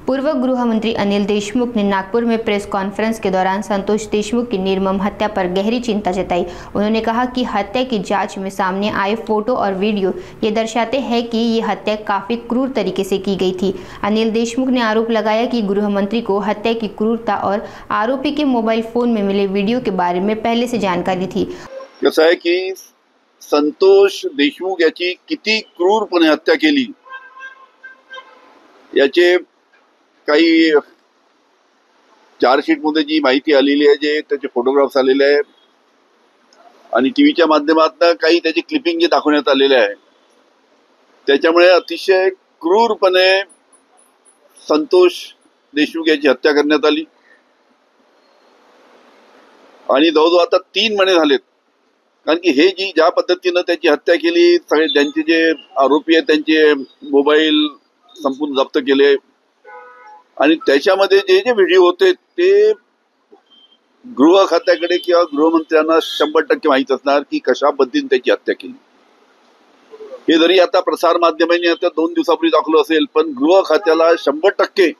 पूर्व गृह मंत्री अनिल देशमुख ने नागपुर में प्रेस कॉन्फ्रेंस के दौरान संतोष देशमुख की निर्मम हत्या पर गहरी चिंता जताई। उन्होंने कहा कि हत्या की जांच में सामने आए फोटो और वीडियो ये दर्शाते हैं कि ये हत्या काफी क्रूर तरीके से की गई थी। अनिल देशमुख ने आरोप लगाया कि गृह मंत्री को हत्या की क्रूरता और आरोपी के मोबाइल फोन में मिले वीडियो के बारे में पहले से जानकारी थी। कसं आहे की संतोष देशमुख याची किती क्रूरपणे हत्या केली याचे काही चार्जशीट मध्ये जी माहिती आलेली आहे, जे त्याचे फोटोग्राफ्स आलेले आहे आणि टीव्हीच्या माध्यमातून काही त्याची क्लिपिंग जे दाखवण्यात आलेले आहे, त्याच्यामुळे अतिशय क्रूरपणे संतोष देशमुख याची हत्या करण्यात आली आणि जवळजवळ आता 3 महिने झालेत। कारण की हे जी ज्या पद्धतीने त्याची हत्या केली, सगळे त्यांचे जे आरोपी आहेत त्यांचे मोबाईल संपूर्ण जप्त केले आणि त्याच्यामध्ये जे जे व्हिडिओ होते ते गृह खात्याकडे किंवा गृहमंत्र्यांना 100% माहित असणार की कशा पद्धतीने त्याची हत्या केली। हे जरी आता प्रसार माध्यमांनी आता 2 दिवसापूर्वी दाखवलं असेल, पण गृह खात्याला 100%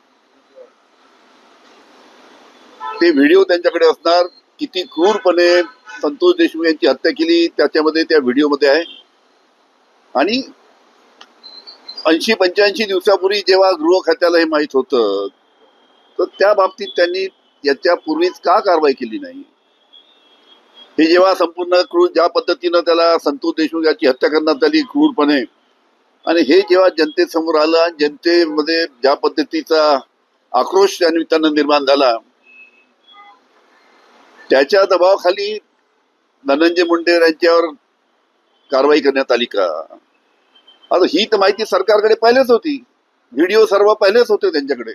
ते व्हिडिओ त्यांच्याकडे असणार, किती क्रूरपणे संतोष देशमुख यांची हत्या केली त्याच्यामध्ये त्या व्हिडिओमध्ये आहे। आणि 80-85 दिवसापूर्वी जेव्हा गृह खात्याला हे माहित होतं, तर त्या बाबतीत त्यांनी याच्या पूर्वीच का कारवाई केली नाही? हे जेव्हा संपूर्ण क्रूर ज्या पद्धतीने त्याला संतोष देशमुख याची हत्या करण्यात आली क्रूरपणे, आणि हे जेव्हा जनतेसमोर आलं आणि जनतेमध्ये ज्या पद्धतीचा आक्रोश त्या निमित्तानं निर्माण झाला, त्याच्या दबावाखाली धनंजय मुंडे यांच्यावर कारवाई करण्यात आली का? आता ही तर माहिती सरकारकडे पहिलेच होती, व्हिडिओ सर्व पहिलेच होते त्यांच्याकडे,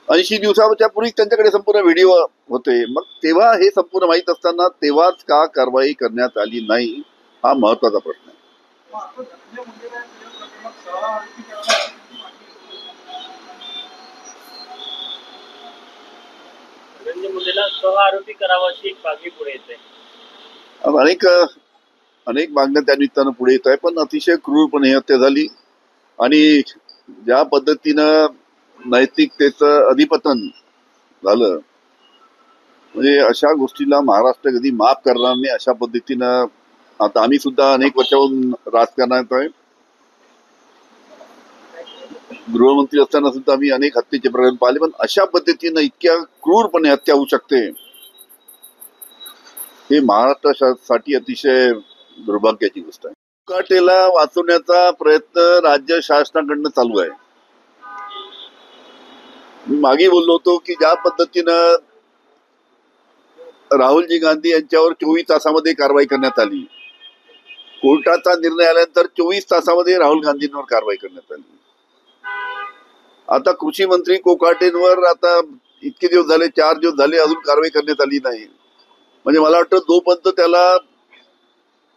80 दिवसाच्या पूर्वी त्यांच्याकडे संपूर्ण व्हिडिओ होते। मग तेव्हा हे संपूर्ण माहित असताना तेव्हाच का कारवाई करण्यात आली नाही, हा महत्वाचा प्रश्न आहे। धनंजय मुंडेला सह आरोपी करावा अशी एक मागणी पुढे येते। अनेक मागण्या त्या निमित्तानं पुढे येत आहे, पण अतिशय क्रूरपणे हत्या झाली आणि ज्या पद्धतीनं नैतिकतेचं अधिपतन झालं, म्हणजे अशा गोष्टीला महाराष्ट्र कधी माफ करणार नाही। अशा पद्धतीनं आता आम्ही सुद्धा अनेक वर्षाहून राजकारणात आहे, गृहमंत्री असताना सुद्धा आम्ही अनेक हत्येचे प्रकरण पाहिले, पण अशा पद्धतीनं इतक्या क्रूरपणे हत्या होऊ शकते हे महाराष्ट्रासाठी अतिशय दुर्भाग्याची गोष्ट आहे। कोकाटेला वाचवण्याचा प्रयत्न राज्य शासनाकडनं चालू आहे। मी मागे बोललो होतो की ज्या पद्धतीनं राहुलजी गांधी यांच्यावर 24 तासामध्ये कारवाई करण्यात आली, कोर्टाचा निर्णय आल्यानंतर 24 तासामध्ये राहुल गांधींवर कारवाई करण्यात आली। आता कृषी मंत्री कोकाटेंवर आता इतके दिवस झाले, 4 दिवस झाले, अजून कारवाई करण्यात आली नाही। म्हणजे मला वाटतं जोपर्यंत त्याला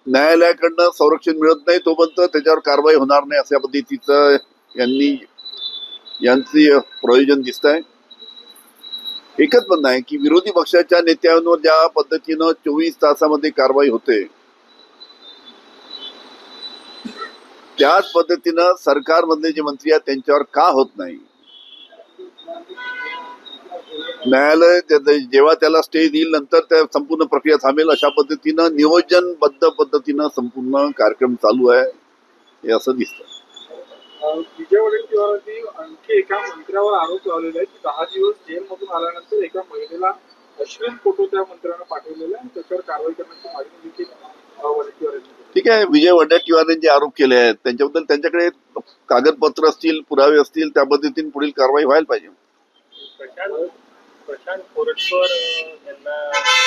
न्यायालयाकडनं संरक्षण मिळत नाही तोपर्यंत त्याच्यावर कारवाई होणार नाही, अशा पद्धतीचं यांची प्रयोजन दिसत आहे। एकच म्हणणं आहे की विरोधी पक्षाच्या नेत्यांवर ज्या पद्धतीनं 24 तासामध्ये कारवाई होते, त्याच पद्धतीनं सरकारमधले जे मंत्री आहेत त्यांच्यावर का होत नाही? न्यायालय जेव्हा त्याला स्टे देईल नंतर त्या संपूर्ण प्रक्रिया थांबेल, अशा पद्धतीनं नियोजनबद्ध पद्धतीनं संपूर्ण कार्यक्रम चालू आहे हे असं दिसतं। विजय वडेट्टीवारांनी आणखी एका मंत्र्यावर आरोप लावलेला आहे की 10 दिवस जेलमधून आल्यानंतर एका महिलेला अश्लील फोटो त्या मंत्र्यानं पाठवलेला आहे, त्याच्यावर कारवाई करण्याची मागणी देखील वडेट्टीवार यांनी केली। ठीक आहे, विजय वडेट्टीवारांनी जे आरोप केले आहेत त्यांच्याबद्दल त्यांच्याकडे कागदपत्र असतील, पुरावे असतील, त्या पद्धतीने पुढील कारवाई व्हायला पाहिजे। प्रशांत कोरटकर यांना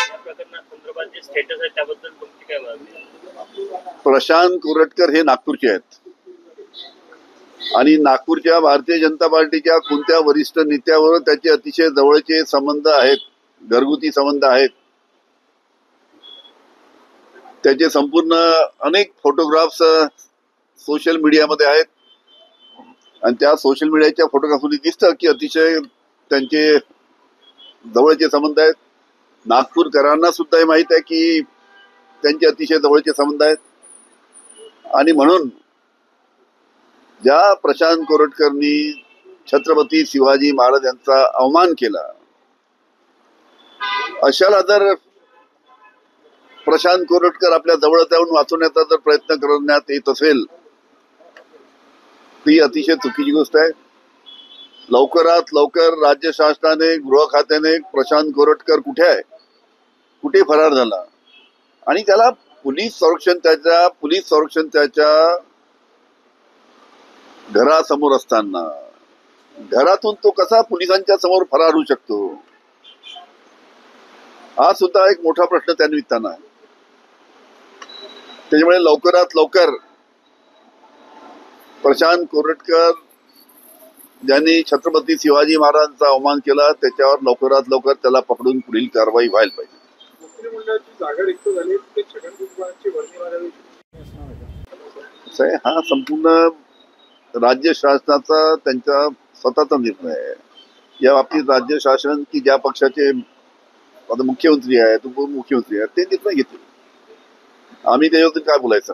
या प्रकरणासंदर्भात जे स्टेटस आहे त्याबद्दल तुमची काय मागणी? प्रशांत कोरटकर हे नागपूरचे आहेत आणि नागपूरच्या भारतीय जनता पार्टीच्या कोणत्या वरिष्ठ नेत्यावर त्याचे अतिशय जवळचे संबंध आहेत, घरगुती संबंध आहेत। त्याचे संपूर्ण अनेक फोटोग्राफ्स सोशल मीडियामध्ये आहेत आणि त्या सोशल मीडियाच्या फोटोग्राफमध्ये दिसतं की अतिशय त्यांचे जवळचे संबंध आहेत। नागपूरकरांना सुद्धा हे माहित आहे की त्यांचे अतिशय जवळचे संबंध आहेत आणि म्हणून ज्या प्रशांत कोरटकरनी छत्रपती शिवाजी महाराज यांचा अवमान केला, अशाला जर प्रशांत कोरटकर आपल्या जवळ जाऊन वाचवण्याचा जर प्रयत्न करण्यात येत असेल ती अतिशय चुकीची गोष्ट आहे. लवकरात लवकर राज्य शासनाने, गृह खात्याने प्रशांत कोरटकर कुठे आहे, कुठे फरार झाला, आणि त्याला पोलीस संरक्षण त्याच्या घरासमोर असताना घरातून तो कसा पोलिसांच्या समोर फरार होऊ शकतो, हा सुद्धा एक मोठा प्रश्न त्या निमित्तानं आहे. त्याच्यामुळे लवकरात लवकर प्रशांत कोरटकर ज्यांनी छत्रपती शिवाजी महाराजांचा अवमान केला त्याच्यावर लवकरात लवकर त्याला पकडून पुढील कारवाई व्हायला पाहिजे. मंत्रिमंडळाची जागा रिक्त झाली ते छगन भुजबळांची वर्णी मारावी हा संपूर्ण राज्य शासनाचा त्यांचा स्वतःचा निर्णय आहे. या बाबतीत राज्य शासन की ज्या पक्षाचे आता मुख्यमंत्री आहेत, उपमुख्यमंत्री आहेत, ते निर्णय घेतील. आम्ही त्याच्याबद्दल काय बोलायचं.